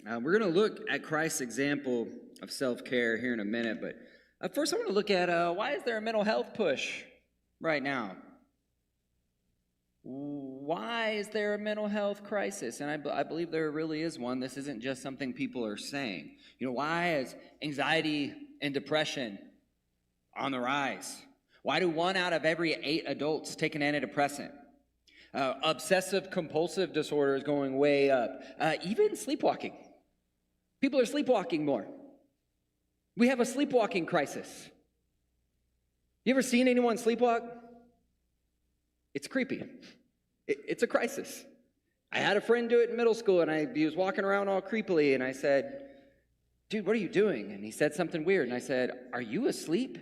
We're going to look at Christ's example of self-care here in a minute, but first I want to look at why is there a mental health push right now? Why is there a mental health crisis? And I believe there really is one. This isn't just something people are saying. Why is anxiety and depression on the rise? Why do 1 out of every 8 adults take an antidepressant? Obsessive compulsive disorder is going way up. Even sleepwalking. People are sleepwalking more. We have a sleepwalking crisis. You ever seen anyone sleepwalk? It's creepy. It's a crisis. I had a friend do it in middle school, and he was walking around all creepily, and I said, "Dude, what are you doing?" And he said something weird, and I said, "Are you asleep?"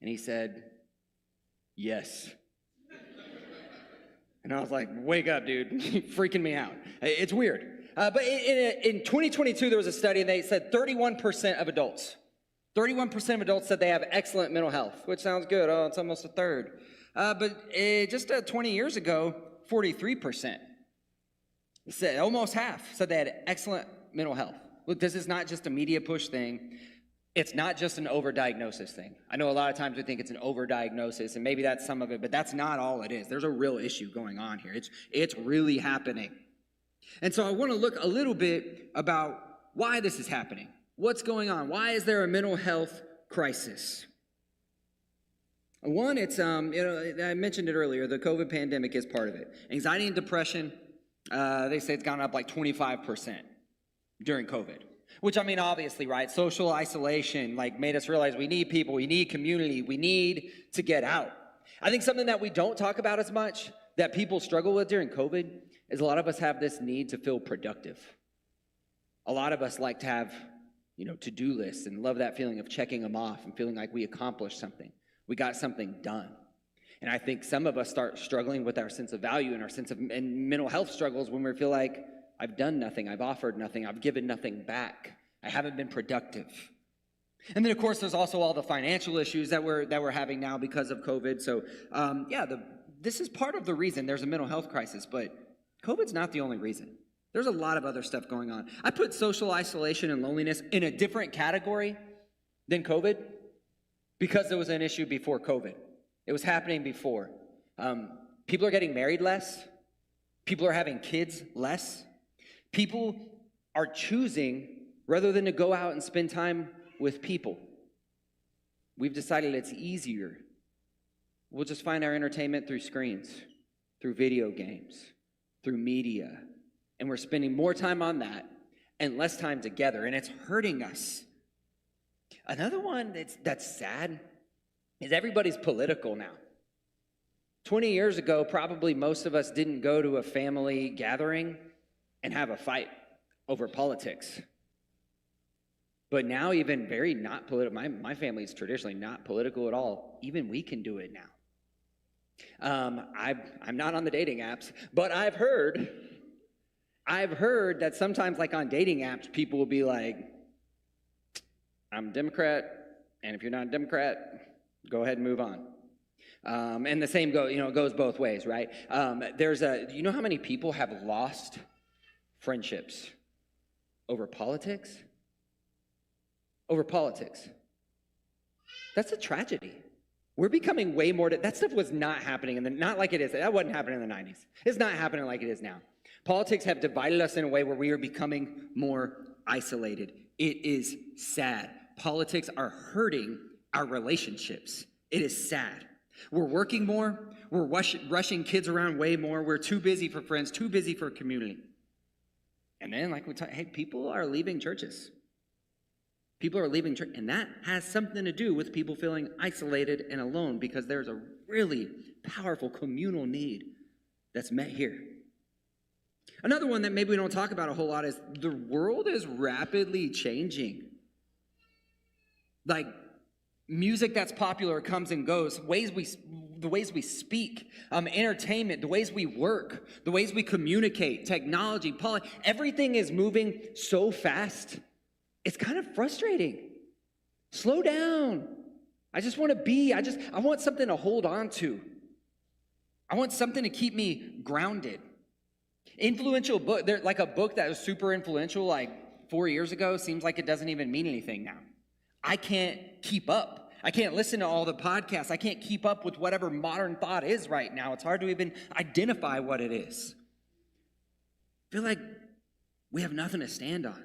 And he said, "Yes." And I was like, "Wake up, dude." Freaking me out. It's weird. But in 2022, there was a study, and they said 31% of adults said they have excellent mental health, which sounds good. Oh, it's almost a third. But just 20 years ago, 43%, said, almost half, said they had excellent mental health. Look, this is not just a media push thing. It's not just an overdiagnosis thing. I know a lot of times we think it's an overdiagnosis, and maybe that's some of it, but that's not all it is. There's a real issue going on here. It's really happening. And so I want to look a little bit about why this is happening. What's going on? Why is there a mental health crisis? One, it's, I mentioned it earlier, the COVID pandemic is part of it. Anxiety and depression, they say it's gone up like 25% during COVID. Which, obviously, right, social isolation, made us realize we need people, we need community, we need to get out. I think something that we don't talk about as much, that people struggle with during COVID, is a lot of us have this need to feel productive. A lot of us like to have, to-do lists and love that feeling of checking them off and feeling like we accomplished something. We got something done. And I think some of us start struggling with our sense of value and our sense of and mental health struggles when we feel like, I've done nothing, I've offered nothing, I've given nothing back. I haven't been productive. And then, of course, there's also all the financial issues that we're having now because of COVID. So, this is part of the reason there's a mental health crisis, but COVID's not the only reason. There's a lot of other stuff going on. I put social isolation and loneliness in a different category than COVID because it was an issue before COVID. It was happening before. People are getting married less. People are having kids less. People are choosing, rather than to go out and spend time with people, we've decided it's easier. We'll just find our entertainment through screens, through video games, through media. And we're spending more time on that and less time together, and it's hurting us. Another one that's sad is everybody's political now. 20 years ago, probably most of us didn't go to a family gathering and have a fight over politics. But now, even very not political, my family is traditionally not political at all. Even we can do it now. I'm not on the dating apps, but I've heard that sometimes, like on dating apps, people will be like, I'm a Democrat, and if you're not a Democrat, go ahead and move on. And the same goes both ways, right? You know how many people have lost friendships over politics? Over politics. That's a tragedy. We're becoming way more, that stuff was not happening, not like it is, that wasn't happening in the 90s. It's not happening like it is now. Politics have divided us in a way where we are becoming more isolated. It is sad. Politics are hurting our relationships. It is sad. We're working more. We're rushing kids around way more. We're too busy for friends, too busy for community. And then, like we talked, hey, people are leaving churches. People are leaving church, and that has something to do with people feeling isolated and alone because there's a really powerful communal need that's met here. Another one that maybe we don't talk about a whole lot is the world is rapidly changing. Like, music that's popular comes and goes, the ways we speak, entertainment, the ways we work, the ways we communicate, technology, everything is moving so fast. It's kind of frustrating. Slow down. I just want to I want something to hold on to. I want something to keep me grounded. Influential book, like a book that was super influential like 4 years ago seems like it doesn't even mean anything now. I can't keep up. I can't listen to all the podcasts. I can't keep up with whatever modern thought is right now. It's hard to even identify what it is. I feel like we have nothing to stand on.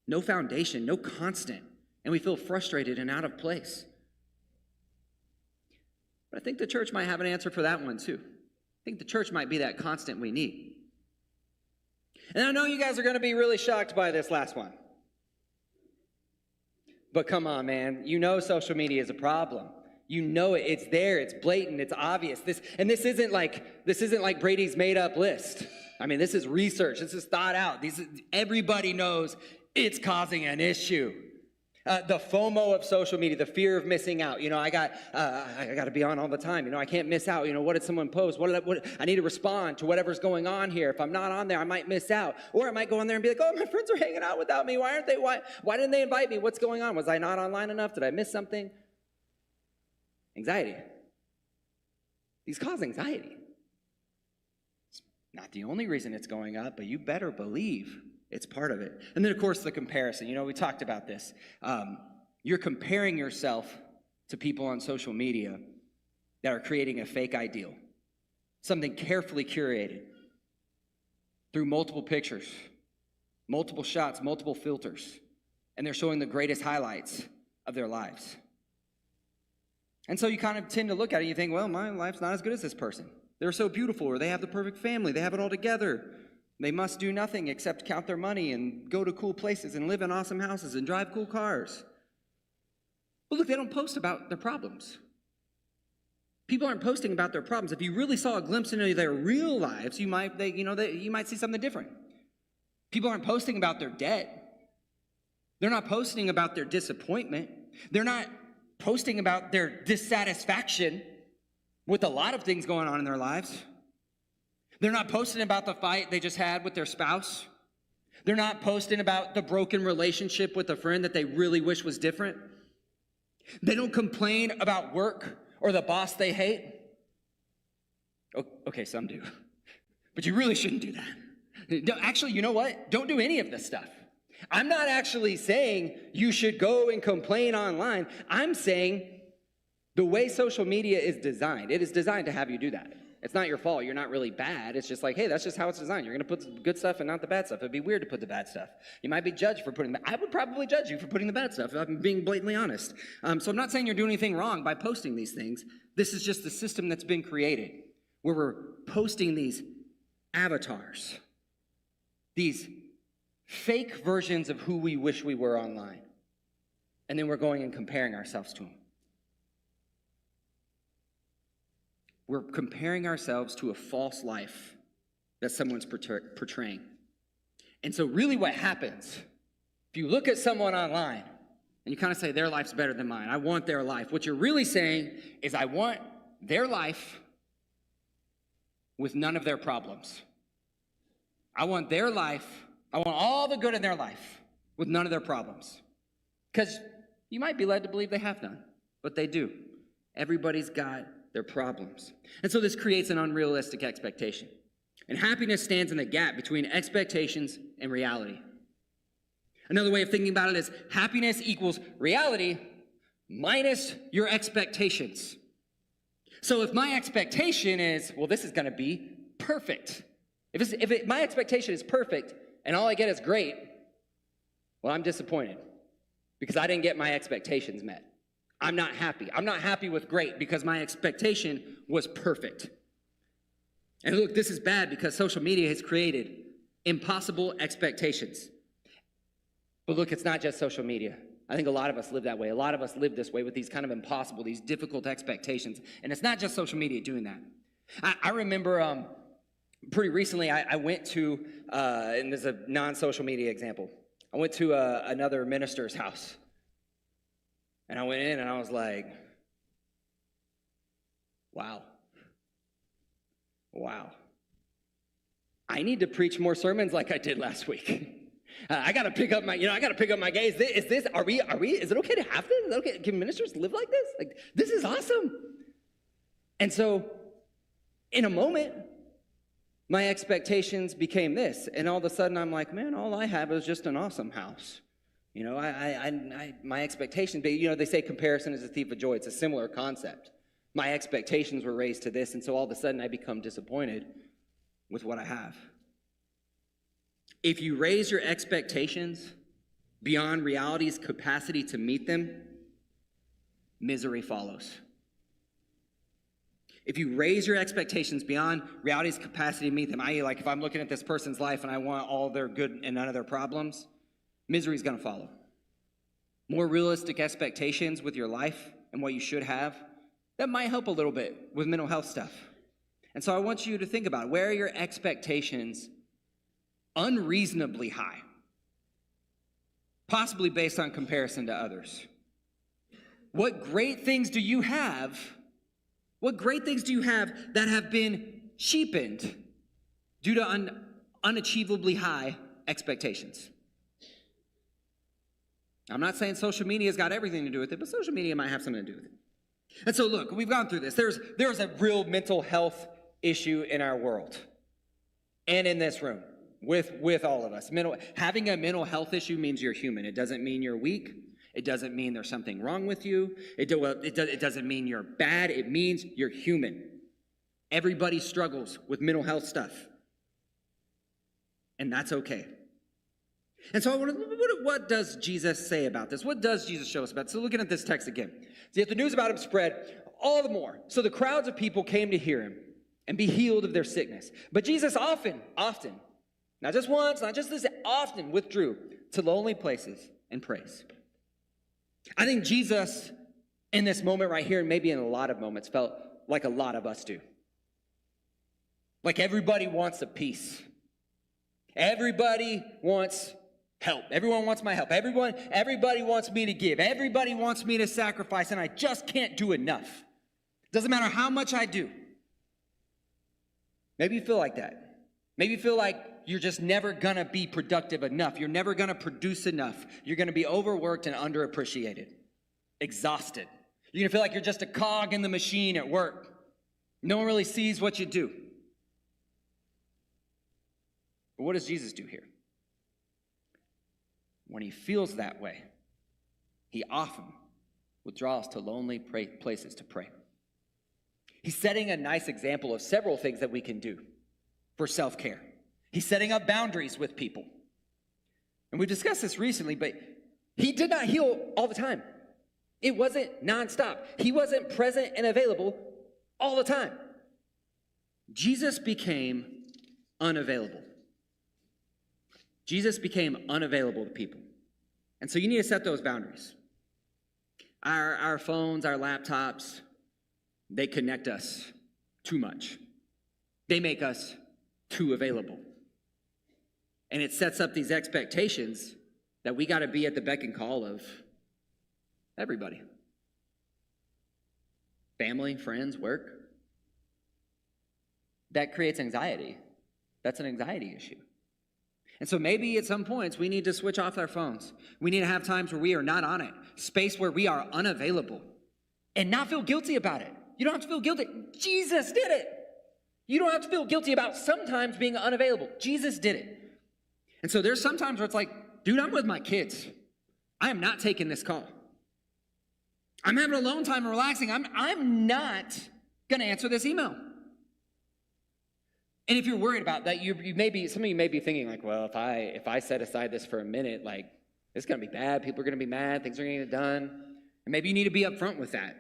No foundation, no constant, and we feel frustrated and out of place. But I think the church might have an answer for that one too. I think the church might be that constant we need. And I know you guys are going to be really shocked by this last one. But come on, man. You know social media is a problem. You know it. It's there. It's blatant. It's obvious. This isn't like Brady's made-up list. I mean, this is research. This is thought out. Everybody knows it's causing an issue. The FOMO of social media, the fear of missing out. I got to be on all the time. I can't miss out. What did someone post? What I need to respond to whatever's going on here. If I'm not on there, I might miss out. Or I might go on there and be like, oh, my friends are hanging out without me. Why didn't they invite me? What's going on? Was I not online enough? Did I miss something? Anxiety. These cause anxiety. It's not the only reason it's going up, but you better believe it's part of it. And then, of course, the comparison. We talked about this. You're comparing yourself to people on social media that are creating a fake ideal, something carefully curated through multiple pictures, multiple shots, multiple filters, and they're showing the greatest highlights of their lives. And so you kind of tend to look at it and you think, well, my life's not as good as this person. They're so beautiful, or they have the perfect family. They have it all together. They must do nothing except count their money and go to cool places and live in awesome houses and drive cool cars. But look, they don't post about their problems. People aren't posting about their problems. If you really saw a glimpse into their real lives, you might see something different. People aren't posting about their debt. They're not posting about their disappointment. They're not posting about their dissatisfaction with a lot of things going on in their lives. They're not posting about the fight they just had with their spouse. They're not posting about the broken relationship with a friend that they really wish was different. They don't complain about work or the boss they hate. Okay, some do. But you really shouldn't do that. Actually, you know what? Don't do any of this stuff. I'm not actually saying you should go and complain online. I'm saying the way social media is designed, it is designed to have you do that. It's not your fault. You're not really bad. It's just like, hey, that's just how it's designed. You're going to put the good stuff and not the bad stuff. It'd be weird to put the bad stuff. You might be judged for putting I would probably judge you for putting the bad stuff, if I'm being blatantly honest. So I'm not saying you're doing anything wrong by posting these things. This is just the system that's been created where we're posting these avatars, these fake versions of who we wish we were online. And then we're going and comparing ourselves to them. We're comparing ourselves to a false life that someone's portraying. And so really what happens, if you look at someone online and you kind of say their life's better than mine, I want their life, what you're really saying is I want their life with none of their problems. I want their life, I want all the good in their life with none of their problems. Because you might be led to believe they have none, but they do. Everybody's got their problems. And so this creates an unrealistic expectation. And happiness stands in the gap between expectations and reality. Another way of thinking about it is happiness equals reality minus your expectations. So if my expectation is, well, this is going to be perfect. My expectation is perfect and all I get is great, well, I'm disappointed because I didn't get my expectations met. I'm not happy. I'm not happy with great because my expectation was perfect. And look, this is bad because social media has created impossible expectations. But look, it's not just social media. I think a lot of us live that way. A lot of us live this way with these kind of impossible, these difficult expectations. And it's not just social media doing that. I remember pretty recently I went to, and this is a non-social media example, I went to another minister's house. And I went in and I was like, wow. I need to preach more sermons like I did last week. I got to pick up my gaze. Is it okay to have this? Is it okay? Can ministers live like this? Like, this is awesome. And so, in a moment, my expectations became this. And all of a sudden I'm like, man, all I have is just an awesome house. You know, my expectations, but, you know, they say comparison is a thief of joy. It's a similar concept. My expectations were raised to this, and so all of a sudden I become disappointed with what I have. If you raise your expectations beyond reality's capacity to meet them, misery follows. If you raise your expectations beyond reality's capacity to meet them, i.e., like if I'm looking at this person's life and I want all their good and none of their problems, misery is going to follow. More realistic expectations with your life and what you should have, that might help a little bit with mental health stuff. And so I want you to think about it. Where are your expectations unreasonably high? Possibly based on comparison to others. What great things do you have? What great things do you have that have been cheapened due to unachievably high expectations? I'm not saying social media has got everything to do with it, but social media might have something to do with it. And so look, we've gone through this. There's a real mental health issue in our world and in this room with all of us. Having a mental health issue means you're human. It doesn't mean you're weak. It doesn't mean there's something wrong with you. It doesn't mean you're bad. It means you're human. Everybody struggles with mental health stuff. And that's okay. And so what does Jesus say about this? What does Jesus show us about this? So looking at this text again. See, if the news about him spread, all the more. So the crowds of people came to hear him and be healed of their sickness. But Jesus often, not just once, not just this, often withdrew to lonely places and prays. I think Jesus, in this moment right here, and maybe in a lot of moments, felt like a lot of us do. Like everybody wants a piece. Everybody wants help. Everyone wants my help. Everybody wants me to give. Everybody wants me to sacrifice, and I just can't do enough. Doesn't matter how much I do. Maybe you feel like that. Maybe you feel like you're just never going to be productive enough. You're never going to produce enough. You're going to be overworked and underappreciated, exhausted. You're going to feel like you're just a cog in the machine at work. No one really sees what you do. But what does Jesus do here? When he feels that way, he often withdraws to lonely places to pray. He's setting a nice example of several things that we can do for self-care. He's setting up boundaries with people. And we've discussed this recently, but he did not heal all the time. It wasn't nonstop. He wasn't present and available all the time. Jesus became unavailable. Jesus became unavailable to people. And so you need to set those boundaries. Our phones, our laptops, they connect us too much. They make us too available. And it sets up these expectations that we got to be at the beck and call of everybody. Family, friends, work. That creates anxiety. That's an anxiety issue. And so maybe at some points we need to switch off our phones. We need to have times where we are not on it. Space where we are unavailable. And not feel guilty about it. You don't have to feel guilty. Jesus did it. You don't have to feel guilty about sometimes being unavailable. Jesus did it. And so there's sometimes where it's like, dude, I'm with my kids. I am not taking this call. I'm having alone time and relaxing. I'm not going to answer this email. And if you're worried about that, some of you may be thinking like, well, if I set aside this for a minute, like it's going to be bad. People are going to be mad. Things are going to get done. And maybe you need to be upfront with that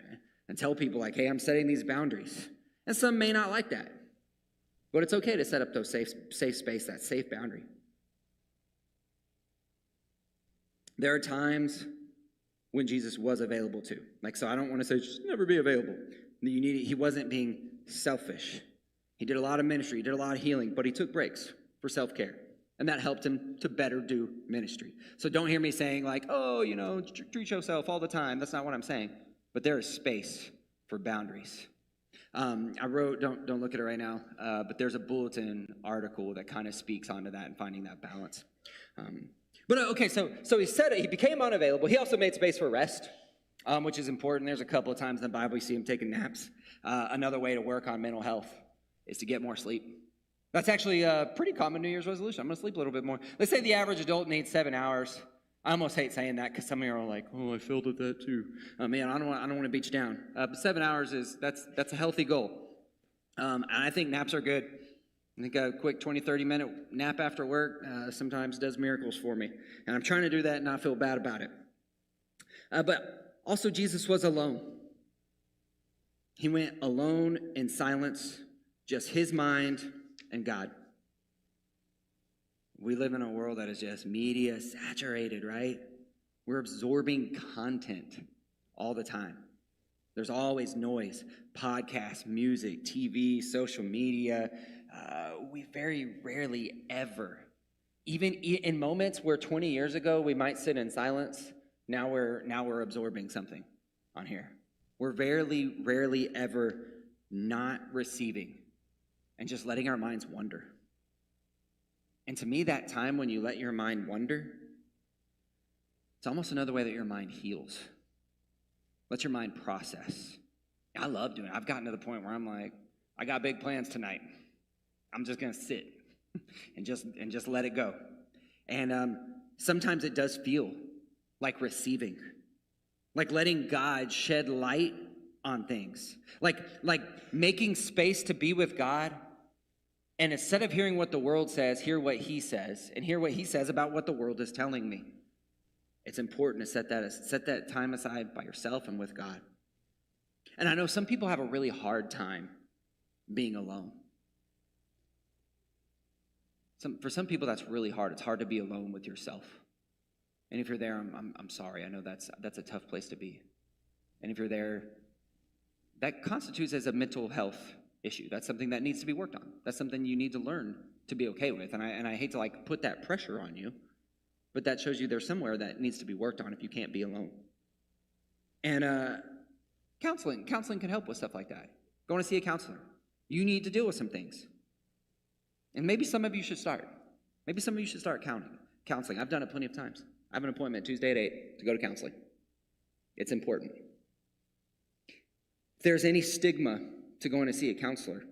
and tell people like, hey, I'm setting these boundaries. And some may not like that. But it's okay to set up those safe space, that safe boundary. There are times when Jesus was available too. Like, so I don't want to say just never be available. He wasn't being selfish. He did a lot of ministry, he did a lot of healing, but he took breaks for self-care. And that helped him to better do ministry. So don't hear me saying like, oh, treat yourself all the time. That's not what I'm saying. But there is space for boundaries. I wrote, don't look at it right now, but there's a bulletin article that kind of speaks onto that and finding that balance. So he said it. He became unavailable. He also made space for rest, which is important. There's a couple of times in the Bible you see him taking naps. Another way to work on mental health is to get more sleep. That's actually a pretty common New Year's resolution. I'm going to sleep a little bit more. Let's say the average adult needs 7 hours. I almost hate saying that because some of you are like, oh, I failed at that too. Man, I don't want to beat you down. But 7 hours that's a healthy goal. And I think naps are good. I think a quick 20, 30-minute nap after work sometimes does miracles for me. And I'm trying to do that and not feel bad about it. But also Jesus was alone. He went alone in silence, just his mind and God. We live in a world that is just media saturated, right? We're absorbing content all the time. There's always noise, podcasts, music, TV, social media. We very rarely ever, even in moments where 20 years ago we might sit in silence, now we're absorbing something on here. We're very rarely ever not receiving and just letting our minds wander. And to me, that time when you let your mind wander, it's almost another way that your mind heals. Let your mind process. I love doing it. I've gotten to the point where I'm like, I got big plans tonight. I'm just going to sit and just let it go. And sometimes it does feel like receiving, like letting God shed light on things, like making space to be with God. And instead of hearing what the world says, hear what he says, and hear what he says about what the world is telling me. It's important to set that time aside by yourself and with God. And I know some people have a really hard time being alone. For some people, that's really hard. It's hard to be alone with yourself. And if you're there, I'm sorry. I know that's a tough place to be. And if you're there, that constitutes as a mental health issue. That's something that needs to be worked on. That's something you need to learn to be okay with. And I hate to put that pressure on you, but that shows you there's somewhere that needs to be worked on if you can't be alone. And counseling can help with stuff like that. Going to see a counselor. You need to deal with some things. And maybe some of you should start. Maybe some of you should start counseling. I've done it plenty of times. I have an appointment Tuesday at 8 to go to counseling. It's important. If there's any stigma to going to see a counselor,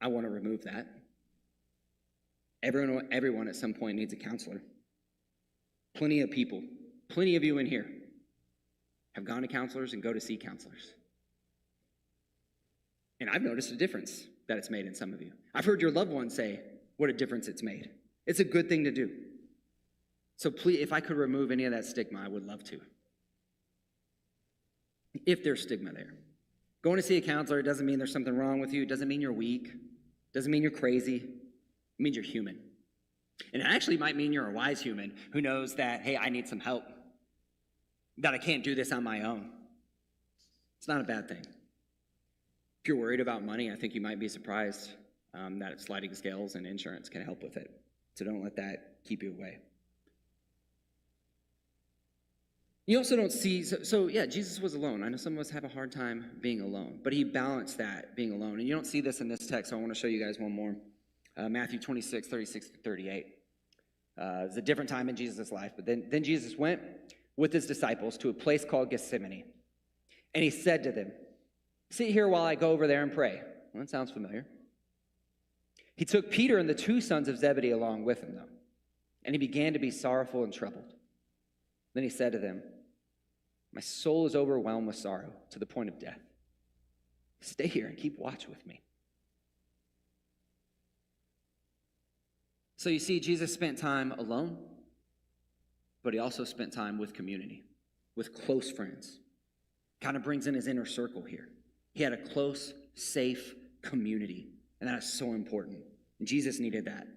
I want to remove that. Everyone at some point needs a counselor. Plenty of people, plenty of you in here have gone to counselors and go to see counselors. And I've noticed a difference that it's made in some of you. I've heard your loved ones say what a difference it's made. It's a good thing to do. So please, if I could remove any of that stigma, I would love to. If there's stigma there. Going to see a counselor doesn't mean there's something wrong with you. It doesn't mean you're weak. It doesn't mean you're crazy. It means you're human. And it actually might mean you're a wise human who knows that, hey, I need some help, that I can't do this on my own. It's not a bad thing. If you're worried about money, I think you might be surprised that sliding scales and insurance can help with it. So don't let that keep you away. You also don't see, yeah, Jesus was alone. I know some of us have a hard time being alone, but he balanced that, being alone. And you don't see this in this text, so I want to show you guys one more. Matthew 26, 36 to 38. It's a different time in Jesus' life, but then Jesus went with his disciples to a place called Gethsemane. And he said to them, sit here while I go over there and pray. Well, that sounds familiar. He took Peter and the 2 sons of Zebedee along with him, though, and he began to be sorrowful and troubled. Then he said to them, my soul is overwhelmed with sorrow to the point of death. Stay here and keep watch with me. So you see, Jesus spent time alone, but he also spent time with community, with close friends. Kind of brings in his inner circle here. He had a close, safe community, and that is so important. And Jesus needed that.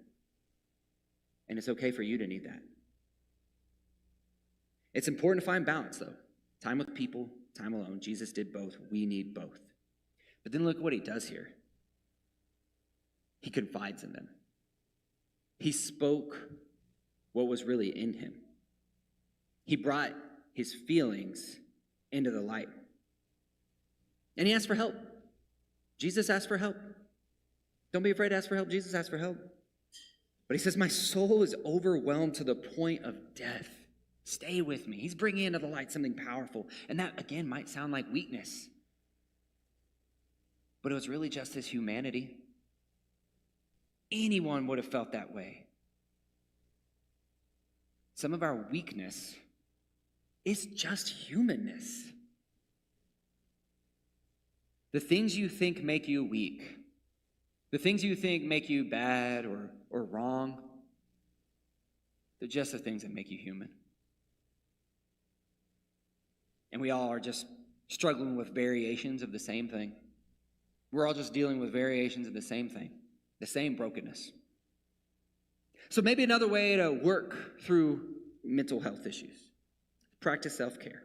And it's okay for you to need that. It's important to find balance, though. Time with people, time alone. Jesus did both. We need both. But then look what he does here. He confides in them. He spoke what was really in him. He brought his feelings into the light. And he asked for help. Jesus asked for help. Don't be afraid to ask for help. Jesus asked for help. But he says, my soul is overwhelmed to the point of death. Stay with me. He's bringing into the light something powerful. And that, again, might sound like weakness. But it was really just his humanity. Anyone would have felt that way. Some of our weakness is just humanness. The things you think make you weak, the things you think make you bad or wrong, they're just the things that make you human. And we all are just struggling with variations of the same thing. We're all just dealing with variations of the same thing, the same brokenness. So maybe another way to work through mental health issues, practice self-care,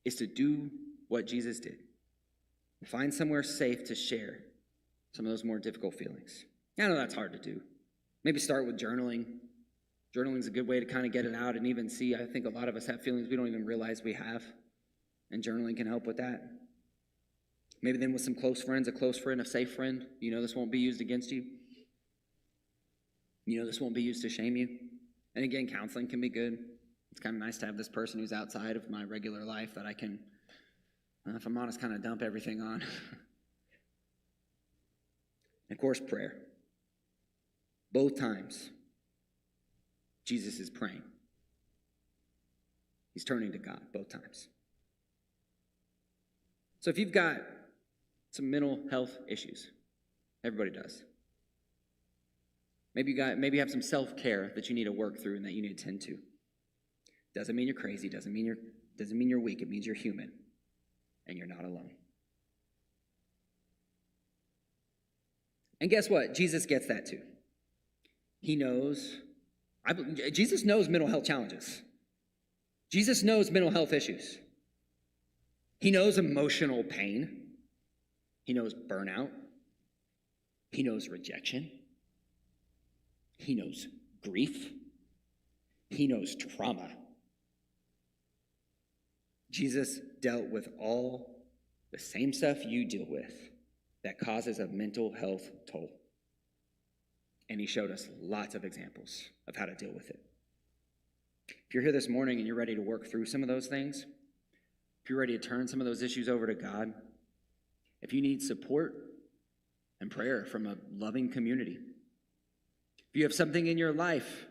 is to do what Jesus did. Find somewhere safe to share some of those more difficult feelings. I know that's hard to do. Maybe start with journaling. Journaling is a good way to kind of get it out and even see. I think a lot of us have feelings we don't even realize we have, and journaling can help with that. Maybe then with some close friends, a close friend, a safe friend. You know this won't be used against you. You know this won't be used to shame you. And again, counseling can be good. It's kind of nice to have this person who's outside of my regular life that I can, if I'm honest, kind of dump everything on. And of course, prayer. Both times, Jesus is praying. He's turning to God both times. So if you've got some mental health issues, everybody does. Maybe you have some self-care that you need to work through and that you need to tend to. Doesn't mean you're crazy, doesn't mean you're weak, it means you're human and you're not alone. And guess what? Jesus gets that too. He knows, Jesus knows mental health challenges. Jesus knows mental health issues. He knows emotional pain. He knows burnout. He knows rejection. He knows grief. He knows trauma. Jesus dealt with all the same stuff you deal with that causes a mental health toll. And he showed us lots of examples of how to deal with it. If you're here this morning and you're ready to work through some of those things, if you're ready to turn some of those issues over to God, if you need support and prayer from a loving community, if you have something in your life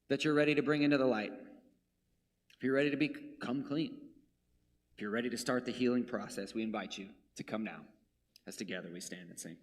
that you're ready to bring into the light, if you're ready to become clean, if you're ready to start the healing process, we invite you to come now as together we stand and sing.